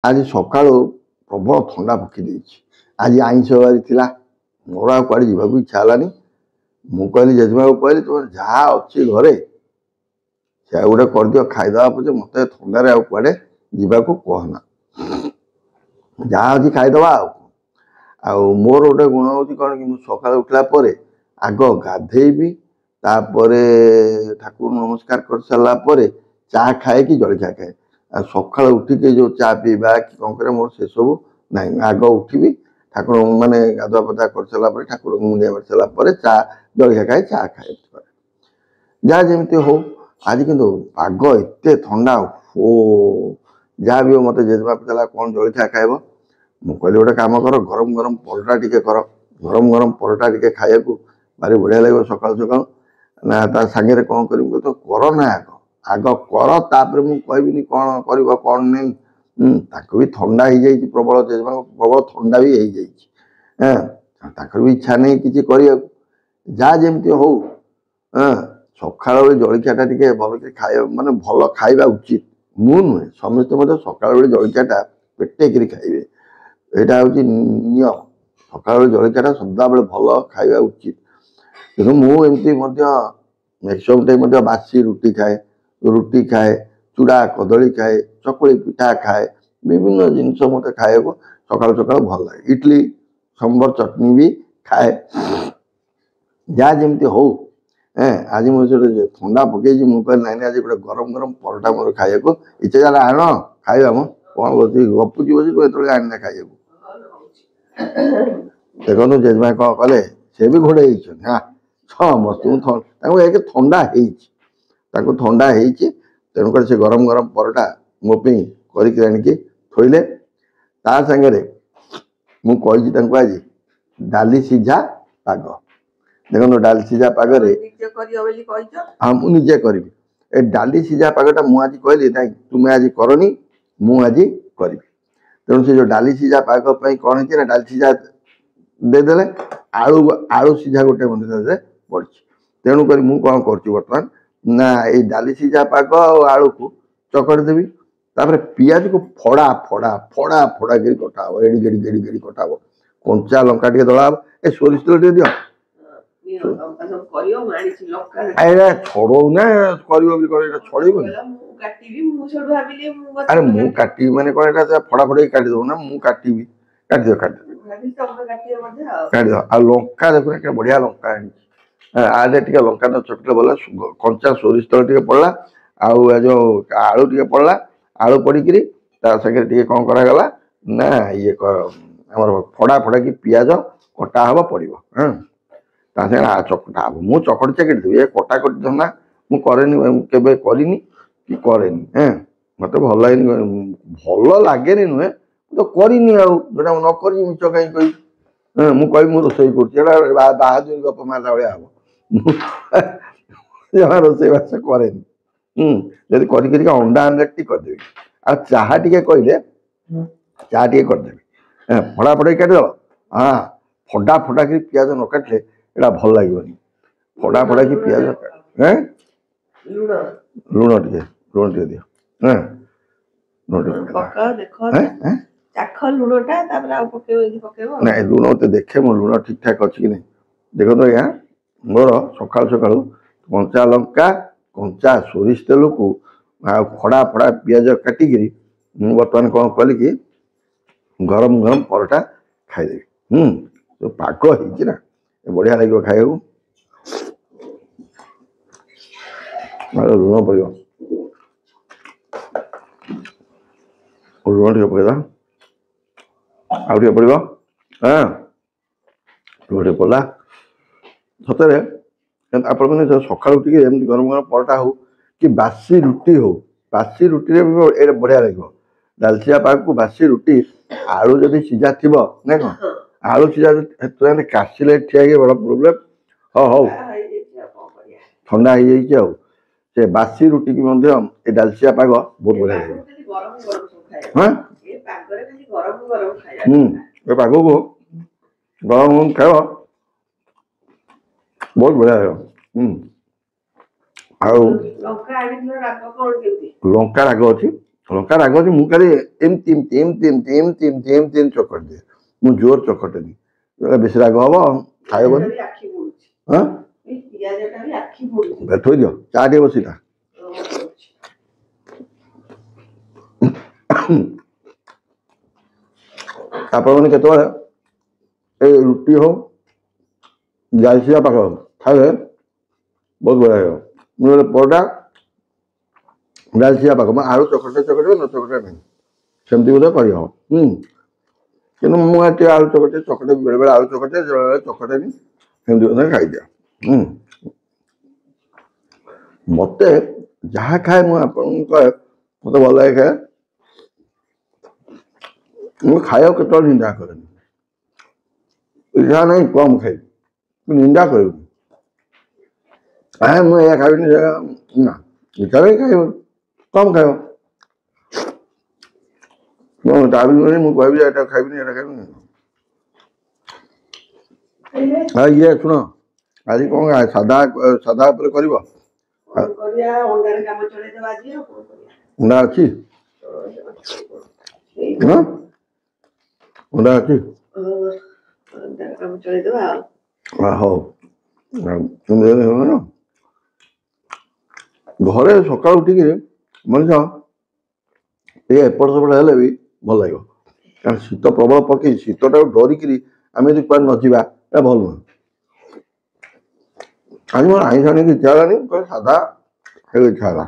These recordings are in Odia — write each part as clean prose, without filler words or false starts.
आज सका प्रबल थंडा पकई दे आज आईष बारी थी मोर आड़े जावाक इच्छा है मु कहली जेजेमा को कहली तुम जहाँ अच्छी घरे से गोटे करदियो खाईदे पचे मत थंडार आड़े जावाक कहना जहाँ अच्छी खाईदे मोर गोटे गुण हूँ कौन कि सका उठला आग गाधेबी तापरे ठाकुर नमस्कार कर सारा चा खाए कि जलखिया खाए सका उठिके जो चा पीवा कि कौन करे मोर से सब ना आग उठबी ठाकुर माने गाधुआ पदा कर सारा ठाकुर मुंडिया मार सारा चा जलखिया खाए चा खाए जहाँ जमी हो आज कि पाग एत थंडा हो जहाँ भी हो मत जेजेमा पचारा कौन जलखिया खाइब मु कहली गोटे कम कर गरम गरम परोटा टी कर गरम गरम परोटा टी खाया भारी बढ़िया लगे सका सका ना ता सागे कौन कर तो कर ना आग कर तापर मु कहबी कौन कर कौन नहीं भी थंडा हो जाए प्रबल जेजेमा प्रबल थंडा भी हो जाए भी इच्छा नहीं किसी कर जहाँ जमी हो सका जलखियाटा टे भल खाया माने भल खाइबा उचित मु नुहे समस्त सका जलखियाटा पेटेक खाइबे यहाँ हूँ नियम सका जलखियाटा सदा बेले भल खाइबा उचित तेणु मुझे मैक्सीम टाइम बासी रुटी खाए चूड़ा कदली खाए चकुली पिठा खाए विभिन्न जिनस मत खाया सका सका भल लगे इडली सांबर चटनी भी खाए जहाँ जमी हो आज मुझे थंडा पकई मुझे ना आज गोटे गरम गरम परोटा मोर खाया इच्छा जरा आण खाଇବା म कौन गपुची बस तुम ये आना खाया देखो जेजेमा कौन कले से भी घोड़े हाँ समस्त एक थंडा थंडा तेणुक से गरम गरम परोटा मोपी करके थोइले ता सागरे मुझे आज डाली सीझा पाग देखो डाली सीझा पागरे हाँ मुझे करी ए डाली सीझा पागटा मुझे कहली ना तुम्हें आज करनी मुझे करी तेणु से जो डाली सीझा पाग कौन है डाली सीझा देदेले आलू आलू सीझा गोटे मंदिर पड़ी तेणुक कौन कर ना ये डाली सीझा पाग आलू को चकड़ी देवी तापर पियाज को फड़ा फड़ा फड़ा फड़ा कर कटा हम एड़ी गेड़ी गेड़ी गेड़ी कटा हम कंचा लंका टे दला ए सोरिष तेल टे दियो छड़ो ना छड़े अरे मु काटी माने कौन फड़ा फड़ा काटी दो ना मु काटी काट दियो काट दियो आ लंका देखो क्या बढ़िया लंका आदे टे लंका तो चटके बोला कंचा सोरिष तेल टे पड़ा आउ जो आलू टे पड़ा आलू पड़ी सागे टे कौन करागला ना ये फड़ा फड़ा कि पियाज कटा हम पड़ो ता चकटा हम मु चकटी चाकटी देवी कटा कटी धंदा मुझे करनी कि करेनि मत भल लगे भल लगे नुहे तो करनी जोटा न कर मिच कहीं कही मुझे मुझे रोसई कर बाहर गप मारा भाया हम जमा रोसई बास कैनि जब कर अंडा आमलेट टी करदेवी आ चाहा टे कहले चाहा टे करदेवी फड़ा फड़ा काटिदेल हाँ फटा फटा कि पियाज न काटिले यहाँ भल लगे फटा फटा कि पियाज लुण टे दियो ना लुण तो देखे मो लुण ठीक ठाक अच्छी कि नहीं देख तो यहाँ मोर सका सका कंचा लंका कंचा सोरिष तेल को फड़ा फड़ा पियाज काटिकी बर्तमान कौन कल कि गरम गरम परोटा खाईदेवी तो पाग हो बढ़िया लगे खाया लुण पड़ लुण टे पकड़ा आगे पड़ो हाँ लुण पड़ा सतरे आप सका गरम गरम परोटा हो कि बासी रुटी हो बासी रुटी बढ़िया लगे डालचिया पाग को बासी रुटी आलू जदि सीझा थी ना कौन आलू सीझा तुम काशिले ठिया बड़ा प्रोब्लेम हाँ हौ ठंडा हो जाए से बासी रुटी की डालचिया पाग बहुत बढ़िया लगे हाँ पाग को गरम खाओ बहुत बढ़िया लगे लंका राग अच्छी ଲଙ୍କା ରାଗ ଅଛି ମୁଁ ଖାଲି ଏମିତି ଏମିତି ଏମିତି ଏମିତି ଏମିତି ଏମିତି ଏମିତି ଏମିତି ଚକଟି ଦିଏ ମୁଁ ଜୋର ଚକଟେନି ବେଶୀ ରାଗ ହବ ଖାଇବନି ହଁ ଥୋଇଦିଅ ଚା ଟିକେ ବସିଲା ଆପଣମାନେ କେତେବେଳେ ଏଇ ରୁଟି ହଉ ଜାଲସିଆ ପାଗ ଖାଇଲେ ବହୁତ ବଢ଼ିଆ ଲାଗିବ ମୁଁ ପରଟା ଜାଲସିଆ ପାଗ ମୁଁ ଆଳୁ ଚକଟିବେ ନ ଚକଟିବା ନାହିଁ ସେମିତି ବୋଧେ କରିହେବ କିନ୍ତୁ ମୁଁ ଟିକେ ଆଳୁ ଚକଟେ ବେଳେବେଳେ ଆଳୁ ଚକଟେ ବେଳେବେଳେ ଚକଟେନି ସେମିତି ବୋଧେ ଖାଇଦିଅ ମତେ ଯାହା ଖାଏ ମୁଁ ଆପଣଙ୍କୁ କହେ ମତେ ଭଲ ଲାଗେ ଖାଏ ମୁଁ ଖାଇବାକୁ କେତେବେଳେ ନିନ୍ଦା କରେନି ଇଚ୍ଛା ନାହିଁ କମ୍ ଖାଇବି ନିନ୍ଦା କରିବି ମୁଁ ଏଇଆ ଖାଇବିନି ନା ଇଚ୍ଛା ନାହିଁ ଖାଇବ କମ୍ ଖାଇବ ଦାବି ମୁଁ କହିବି ଏଇଟା ଖାଇବିନି ଏଇଟା ଖାଇବିନି ଇଏ ଶୁଣ ଆଜି କ'ଣ ସାଧା ସାଧା ଉପରେ କରିବ ଅଣ୍ଡା ଅଛି ଅଣ୍ଡା ଅଛି ହଉ ଘରେ ସକାଳୁ ଉଠିକି ମଣିଷ ଟିକେ ଏପଟ ସେପଟ ହେଲେ ବି ଭଲ ଲାଗିବ କାରଣ ଶୀତ ପ୍ରବଳ ପକେଇ ଶୀତଟାକୁ ଡରିକିରି ଆମେ ଯଦି କୁଆଡ଼େ ନ ଯିବା ଏଇଟା ଭଲ ନୁହେଁ ଆଜି ମୋର ଆଇଁଷ ଆଣିକି ଇଚ୍ଛା ହେଲାନି ସାଧା ଖାଇବାକୁ ଇଚ୍ଛା ହେଲା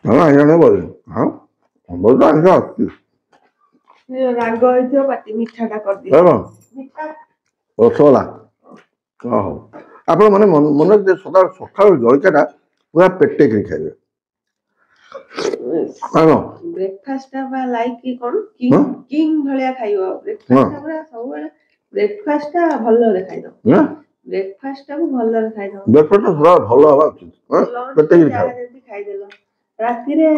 ଆଇଁଷ ଆଣିବାକୁ ଭଲ ହଁ ବହୁତ ଆଇଁଷ ଆସୁଛି ରସଗୋଲା ହଉ ଆପଣ ମାନେ ମନେ ସକାଳୁ ଜଳଖିଆଟା ପୁରା ପେଟେକିରି ଖାଇବେ ବ୍ରେକଫାଷ୍ଟ ଲାଇକ୍ କଣ କିଙ୍ଗ ଭଳିଆ ଖାଇବ ବ୍ରେକଫାଷ୍ଟ ଭଲରେ ଖାଇଦବ ବ୍ରେକଫାଷ୍ଟ ଭଲରେ ଖାଇଦବ ଭଲ ହବା ଉଚିତ ପେଟେକିରି ଖାଇଦେଲ ରାତିରେ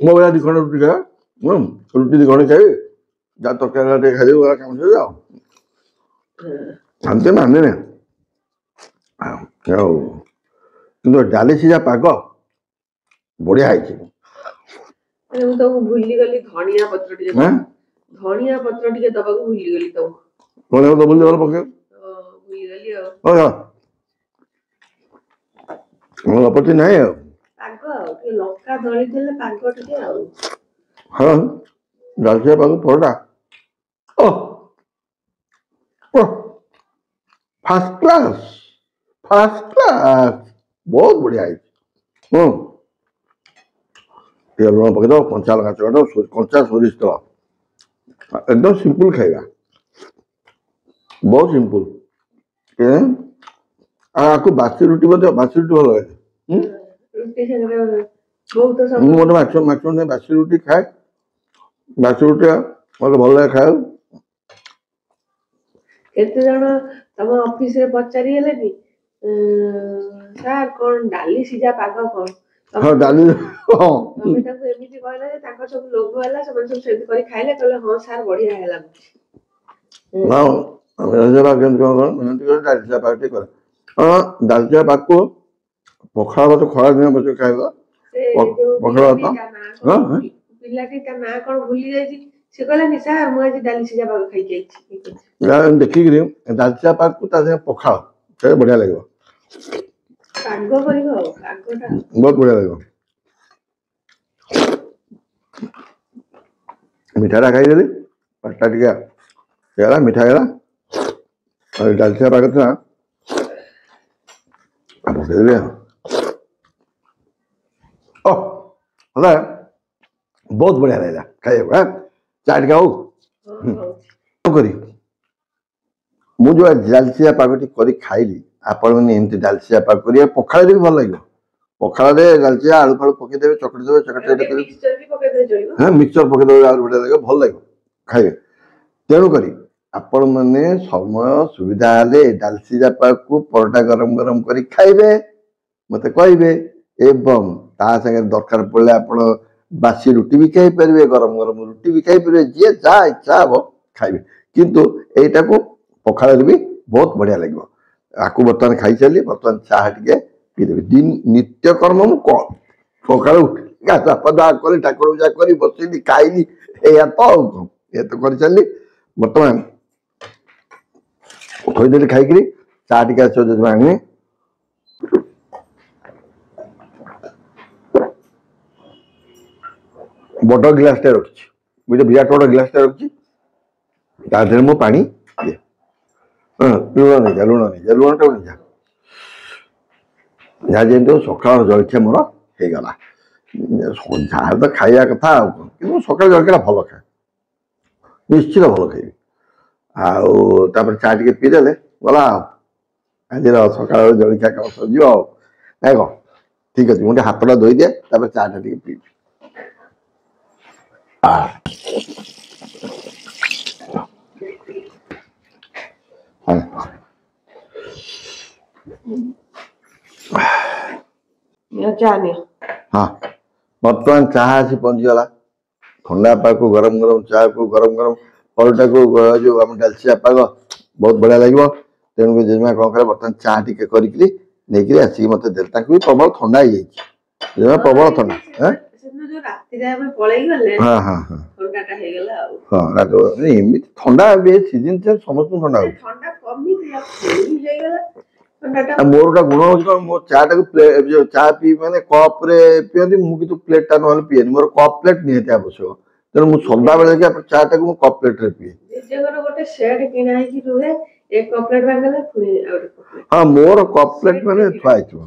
ମୋ ଭଳିଆ 2 ଖଣ୍ଡ ରୁଟି ଖାଇବା ରୁଟି 2 ଖଣ୍ଡ ଖାଇବି ଯାହା ତରକାରୀ ଟିକେ ଖାଇଦେବି କାମ ସରିଲା ଆଉ ଶାନ୍ତି ମାନିନି ଆଉ କିନ୍ତୁ ଡାଲି ସିଝା ପାଗ ବଢିଆ ହେଇଛି ମୁଁ ତମକୁ ଭୁଲିଗଲି ଧଣିଆ ପତ୍ର ଟିକେ ଦବାକୁ ଭୁଲିଗଲି ଆପତ୍ତି ନାହିଁ ଆଉ ପାଗ ଆଉ ଟିକେ ଲଙ୍କା ଦଳି ଦେଲେ ପାଗ ଟିକେ ଆଉ ହଁ ଡାଲଚିଆ ପାଗ ପରଟା ଫାର୍ଷ୍ଟ କ୍ଲାସ୍ ବହୁତ ବଢିଆ ହେଇଛି ଟିକେ ଲୁଣ ପକେଇଦବ କଞ୍ଚା ଲଙ୍କା ଚକଟିଦବ କଞ୍ଚା ସୋରିଷ ତେଲ एकदम सिंपल खाଇବା बहुत सिंपल आपको बासी रुटी बोलते बासी रुटी भल लगे मैक्सिमम बासी रुटी खाए बासी रुटी मतलब भल लगे खाए केते जण तम ऑफिस रे पचारी हेलेनी सर कोन डाली सिजा पाग कोन हां डाली हां तमे ताको एमिति कहला जे ताको सब लोभ होला सब सेति करी खाइले कहले हां सर बढ़िया हेला हां जरा केन कोन मेहनत कर डाली सिजा पाग ठीक कर हां डाली सिजा पाग को पखाल तो खरा दिन बचे खाइबा पखाल तो हां पिलाटी ता ना कोन भूली जाई से कहला नि सर मु आज डाली सिजा पाग खाइ जाई यार देखि रे डाली सिजा पाग को ता पखाल से बढ़िया लागो पाग करिवो पागटा बहुत बढ़िया लागो मिठाटा खाइदेली पाटा टिका हेला मिठा हेला और डालचिया पाग था अब देले ओ होला बहुत बढ़िया लागला खाइबो चाट खाऊ करी मु जो डालचिया पागटी करी खाइली आपण माने एमती डालचिया पाग करिया पखाळ भी भल लागियो पखाळ रे डालचिया आलू फालू पके देबे चकटी देबे मिक्सचर भी पके दे जइबो हां मिक्सचर पके देबे आलू बढ़िया लागियो भल लागियो खाइबे तेणु करी आपण माने समय सुविधा हेले डालचिया पाग को परोटा गरम गरम करी खाइबे मते कहबे एवं ता संगे दरकार पड़ले आपण बासी रुटी भी खाई परिबे गरम गरम रुटी भी खाई परिबे जे जा इच्छा हो खाइबे किंतु एटा को पखाळ रे भी बहुत बढ़िया लागियो आकु बर्तन खाई चली बर्तन चाह टिके पी देबे दिन नित्य कर्म मु ସକାଳୁ ଗାଧୁଆ ପାଧୁଆ କରି ଠାକୁର ପୂଜା କରି ବସିଲି ଖାଇଲି ଏଇଆ ତ ଆଉ କଣ ଏ ତ କରିଚାଲିଲି ବର୍ତ୍ତମାନ ଥୋଇଦେଲି ଖାଇକିରି ଚା ଟିକେ ଆସିବ ଜେଜେମା ଆଣିବି ବଡ ଗ୍ଲାସଟେ ରଖିଛି ଗୋଟେ ବିରାଟ ବଡ ଗ୍ଲାସଟେ ରଖିଛି ତା ଦେହରେ ମୁଁ ପାଣି ଦିଏ ଲୁଣ ନେଇଯା ଲୁଣଟା ନେଇଯା ଯାହା ଯେମିତି ସକାଳ ଜଳଖିଆ ମୋର ହେଇଗଲା ଯାହା ତ ଖାଇବା କଥା ଆଉ କଣ କିନ୍ତୁ ସକାଳ ଜଳଖିଆଟା ଭଲ ଖାଏ ନିଶ୍ଚିତ ଭଲ ଖାଇବି ଆଉ ତାପରେ ଚା ଟିକେ ପିଇଦେଲେ ଗଲା ଆଉ ଆଜିର ସକାଳ ଜଳଖିଆ କାମ ସରିଯିବ ଆଉ ନାଇଁ କଣ ଠିକ ଅଛି ମୁଁ ଟିକେ ହାତଟା ଧୋଇଦିଏ ତାପରେ ଚା ଟା ଟିକେ ପିଇବି ହଁ ବର୍ତ୍ତମାନ ଚାହା ଆସି ପହଞ୍ଚିଗଲା ଥଣ୍ଡା ପାଗକୁ ଗରମ ଗରମ ଚାକୁ ଗରମ ଗରମ ଫଳଟାକୁ ଯୋଉ ଆମ ଡାଲଚିଆ ପାଗ ବହୁତ ବଢିଆ ଲାଗିବ ତେଣୁକରି ଜେଜେମା କଣ କରେ ବର୍ତ୍ତମାନ ଚାହା ଟିକେ କରିକିରି ନେଇକିରି ଆସିକି ମତେ ଦେଲେ ତାଙ୍କୁ ବି ପ୍ରବଳ ଥଣ୍ଡା ହେଇଯାଇଛି ଜେଜେମା ପ୍ରବଳ ଥଣ୍ଡା ଏମିତି ଥଣ୍ଡା ସିଜିନ ଚେଞ୍ଜ ସମସ୍ତଙ୍କୁ ଥଣ୍ଡା ହଉଛି ମୋର ଗୋଟେ ଗୁଣ ହଉଛି କଣ ମୋ ଚା ଟାକୁ ଚା ପିଇ ମାନେ କପ ରେ ପିଅନ୍ତି ମୁଁ କିନ୍ତୁ ପ୍ଲେଟ ଟା ନହେଲେ ପିଏନି ମୋର କପ୍ ପ୍ଲେଟ ନିହାତି ଆବଶ୍ୟକ ତେଣୁ ମୁଁ ସଦାବେଳେ ଚା ଟାକୁ ମୁଁ କପ୍ ପ୍ଲେଟ ରେ ପିଏ ହଁ ମୋର କପ୍ ପ୍ଲେଟ ମାନେ ଥୁଆ ହେଇଥିବ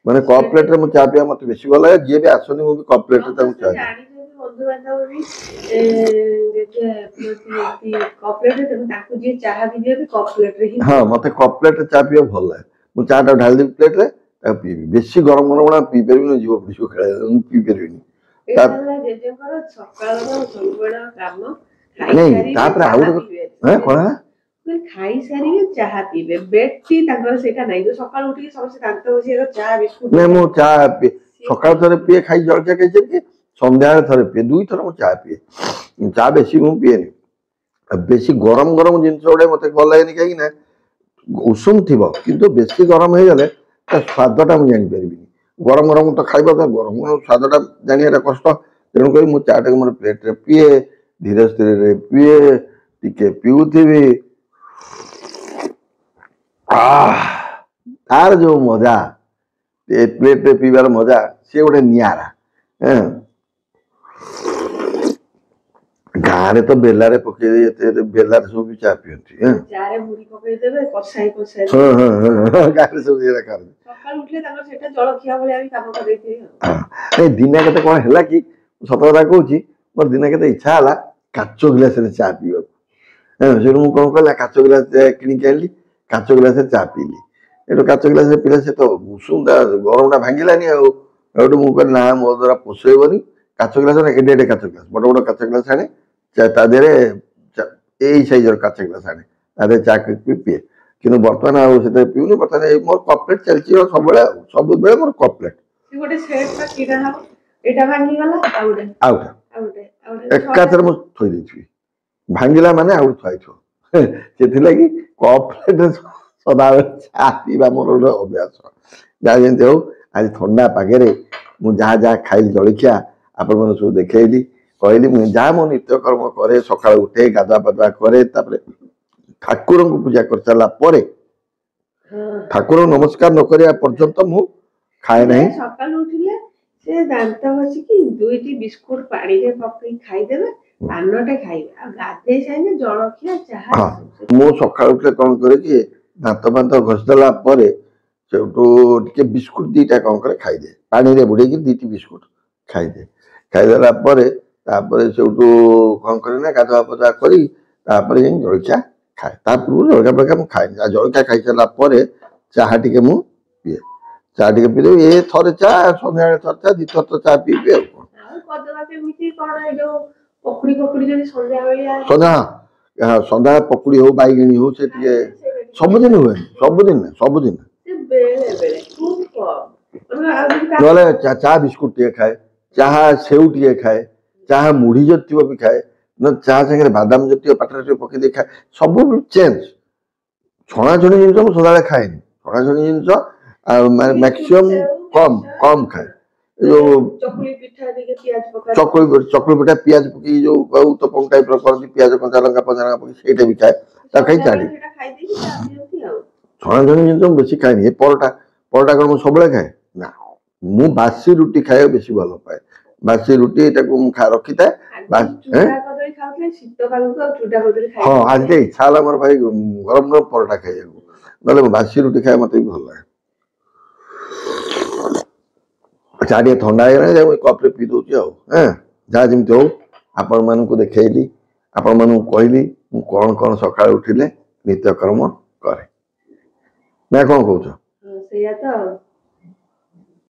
ମାନେ କପ୍ ପ୍ଲେଟ ରେ ମୁଁ ଚା ପିଇବା ମତେ ବେଶୀ ଭଲ ଲାଗେ ଯିଏ ବି ଆସନ୍ତି ମୁଁ ବି କପ୍ ପ୍ଲେଟ ରେ ତାଙ୍କୁ ଚା ହଁ ମତେ କପ୍ ପ୍ଲେଟ ରେ ଚା ପିଇବା ଭଲ ଲାଗେ ମୁଁ ଚା ଟା ଢାଳି ଦେବି ପ୍ଲେଟ ରେ ତାକୁ ପିଇବି ବେଶୀ ଗରମ ଗରମ ପିଇ ପାରିବିନି ଯିବ ପିଡ଼ିବ ଖେଳ ମୁଁ ପିଇ ପାରିବିନି ତାପରେ ଆଉ ଗୋଟେ କଣ ଖାଇସାରିବେ ଚାହା ପିଇବେ ବେଟି ତାଙ୍କର ସେଇଟା ନାହିଁ ସକାଳୁ ଉଠିକି ସମସ୍ତେ ଦାନ୍ତ ଘଷିବାକୁ ଚା ବିସ୍କୁଟ ନାଇଁ ମୁଁ ଚା ସକାଳୁ ଥରେ ପିଏ ଖାଇ ଜଳଖିଆ ଖାଇସାରିକି ସନ୍ଧ୍ୟାବେଳେ ଥରେ ପିଏ ଦୁଇଥର ମୁଁ ଚା ପିଏ ଚା ବେଶୀ ମୁଁ ପିଏନି ବେଶୀ ଗରମ ଗରମ ଜିନିଷ ଗୁଡେ ମତେ ଭଲ ଲାଗେନି କାହିଁକି ନା ଉଷୁମ ଥିବ କିନ୍ତୁ ବେଶୀ ଗରମ ହେଇଗଲେ ତା ସ୍ୱାଦଟା ମୁଁ ଜାଣିପାରିବିନି ଗରମ ଗରମ ତ ଖାଇବା ତ ଗରମ ଗରମ ସ୍ୱାଦଟା ଜାଣିବାଟା କଷ୍ଟ ତେଣୁକରି ମୁଁ ଚା ଟାକୁ ମୋର ପ୍ଲେଟରେ ପିଏ ଧୀରେ ସ୍ଥିରରେ ପିଏ ଟିକେ ପିଉଥିବି ତାର ଯୋଉ ମଜା ପ୍ଲେଟରେ ପିଇବାର ମଜା ସେ ଗୋଟେ ନିଆରା ଗାଁରେ ତ ବେଲାରେ ପକେଇ ଦେଇ ଏତେ ବେଲାରେ ସବୁ ଚା ପିଅନ୍ତି ଗାଁରେ ସବୁ ଦିନେ କେତେ କଣ ହେଲା କି ସତ କଥା କହୁଛି ମୋର ଦିନେ କେତେ ଇଚ୍ଛା ହେଲା କାଚ ଗ୍ଲାସରେ ଚା ପିଇବାକୁ ସେଠୁ ମୁଁ କଣ କଲା କାଚ ଗ୍ଲାସ କିଣିକି ଆଣିଲି କାଚ ଗ୍ଲାସରେ ଚା ପିଇଲି ଏଠୁ କାଚ ଗ୍ଲାସରେ ପିଇଲେ ସେ ତ ଉଷୁମ ଗରମଟା ଭାଙ୍ଗିଲାନି ଆଉ ଏଠୁ ମୁଁ କହିଲି ନା ମୋ ଦ୍ୱାରା ପୋଷେଇବନି କାଚ ଗ୍ଲାସ ଏଡେ ଏଡେ କାଚ ଗ୍ଲାସ ବଡ ବଡ କାଚ ଗ୍ଲାସ ଆଣେ ତା ଦେହରେ ଏଇ ସାଇଜର କାଚ ଗ୍ଲାସ ଆଣେ ତା ଦେହରେ ଚା ପିଏ କିନ୍ତୁ ବର୍ତ୍ତମାନ ଆଉ ସେଥିରେ ପିଉନି ବର୍ତ୍ତମାନ ମୋର କପ୍ ପ୍ଲେଟ ଚାଲିଛି ସବୁବେଳେ ଆଉ ସବୁବେଳେ ମୋର କପ୍ ପ୍ଲେଟ ଏକାଥରେ ମୁଁ ଥୋଇ ଦେଇଥିବି ଭାଙ୍ଗିଲା ମାନେ ଆଉ ଥୁଆଇଥିବ ସେଥିଲାଗି କପ୍ ପ୍ଲେଟ ସଦାବେଳେ ଚା ପିଇବା ମୋର ଗୋଟେ ଅଭ୍ୟାସ ଯାହା ଯେମିତି ହଉ ଆଜି ଥଣ୍ଡା ପାଗରେ ମୁଁ ଯାହା ଯାହା ଖାଇଲି ଜଳଖିଆ ଆପଣମାନଙ୍କୁ ସବୁ ଦେଖେଇଲି କହିଲି ମୁଁ ଯାହା ମୋ ନିତ୍ୟକର୍ମ କରେ ସକାଳୁ ଉଠେ ଗାଧୁଆ ପାଧୁଆ କରେ ତାପରେ ଠାକୁରଙ୍କୁ ପୂଜା କରିସାରିଲା ପରେ ଠାକୁରଙ୍କୁ ନମସ୍କାର ନ କରିବା ପର୍ଯ୍ୟନ୍ତ ମୁଁ ଖାଏ ନାହିଁ ସକାଳୁ ଉଠିଲେ ସେ ଦାନ୍ତ ଘଷିକି ଦୁଇଟି ବିସ୍କୁଟ ପାଣିରେ ପକେଇ ଖାଇଦେବେ ପାନଟେ ଖାଇବେ ଆଉ ଗାଧେଇ ସାରିଲେ ଜଳଖିଆ ଚାହା ମୁଁ ସକାଳୁ ଉଠିଲେ କଣ କରେ କି ଦାନ୍ତ ଫାନ୍ତ ଘଷିଦେଲା ପରେ ସେଠୁ ଟିକେ ବିସ୍କୁଟ ଦିଟା କଣ କରେ ଖାଇଦିଏ ପାଣିରେ ବୁଡେଇକି ଦିଟି ବିସ୍କୁଟ ଖାଇଦିଏ ଖାଇଦେଲା ପରେ ତାପରେ ସେଠୁ କଣ କରେ ନା ଗାଧୁଆ ପାଧୁଆ କରି ତାପରେ ଯାଇ ଜଳଖିଆ ଖାଏ ତା ପୂର୍ବରୁ ଜଳଖିଆ ଫଳଖିଆ ମୁଁ ଖାଏନି ଆଉ ଜଳଖିଆ ଖାଇସାରିଲା ପରେ ଚାହା ଟିକେ ମୁଁ ପିଏ ଚା ଟିକେ ପିଇଦେବି ଏ ଥରେ ଚା ସନ୍ଧ୍ୟାବେଳେ ଥରେ ଚା ଦିଥର ତ ଚା ପିଇବି ଆଉ ସନ୍ଧ୍ୟା ପକୁଡି ହଉ ବାଇଗିଣୀ ହଉ ସେ ଟିକେ ସବୁଦିନ ହୁଏନି ସବୁଦିନ ସବୁଦିନ ନହେଲେ ଚା ବିସ୍କୁଟ ଟିକେ ଖାଏ ଚାହା ସେଉ ଟିକେ ଖାଏ ଚାହା ମୁଢି ଯଦି ଥିବ ବି ଖାଏ ଚାହା ସାଙ୍ଗରେ ବାଦାମ ଜାତୀୟ ପାଟିରେ ଟିକେ ପକେଇ ଦେଇ ଖାଏ ସବୁ ଚେଞ୍ଜ ଛଣାଛଣି ଜିନିଷ ମୁଁ ସଦାବେଳେ ଖାଏନି ଛଣାଛଣି ଜିନିଷ ଆଉ ମ୍ୟାକ୍ସିମମ୍ କମ ଖାଏ ଯୋଉ ଚକୁଳି ପିଠା ଟିକେ ପିଆଜ ପକା ଚକୁଳି ପିଠା ପିଆଜ ପକେଇ ଯୋଉ ଉତ୍ତପମ ଟାଇପ ର କରନ୍ତି ପିଆଜ କଞ୍ଚା ଲଙ୍କା ପକେଇ ସେଇଟା ବି ଖାଏ ତା ଖାଇ ଛାଡେ। ସେଟା ଖାଇଦେଇକି ଚା ପିଅନ୍ତି ଆଉ। ଛଣାଛଣି ଜିନିଷ ମୁଁ ବେଶୀ ଖାଏନି। ଏ ପରଟା କଣ ମୁଁ ସବୁବେଳେ ଖାଏ ନା। ମୁଁ ବାସି ରୁଟି ଖାଇବାକୁ ବେଶୀ ଭଲ ପାଏ। ବାସି ରୁଟି ଏଟାକୁ ମୁଁ ରଖିଥାଏ। ଚୁଡା କଦଳୀ ଖାଉଥିଲେ ଶୀତ କାଳକୁ ଆଉ ଚୁଡା କଦଳୀ ଖାଇ ହଁ ଆଜି ଟିକେ ଇଚ୍ଛା ହେଲା ମୋର ଭାଇ ଗରମ ଗରମ ପରଟା ଖାଇବାକୁ। ନହେଲେ ବାସି ରୁଟି ଖାଇବା ମତେ ବି ଭଲ ଲାଗେ। ଚା ଟିକେ ଥଣ୍ଡା ହେଇଗଲାଣି କପରେ ପିଇ ଦଉଛି ଆଉ ଯାହା ଯେମିତି ହଉ ଆପଣମାନଙ୍କୁ ଦେଖେଇଲି, ଆପଣମାନଙ୍କୁ କହିଲି ମୁଁ କଣ କଣ ସକାଳୁ ଉଠିଲେ ନିତ୍ୟକର୍ମ କରେ। ନା କଣ କହୁଛ? ସେଇଆ ତ ଆଉ।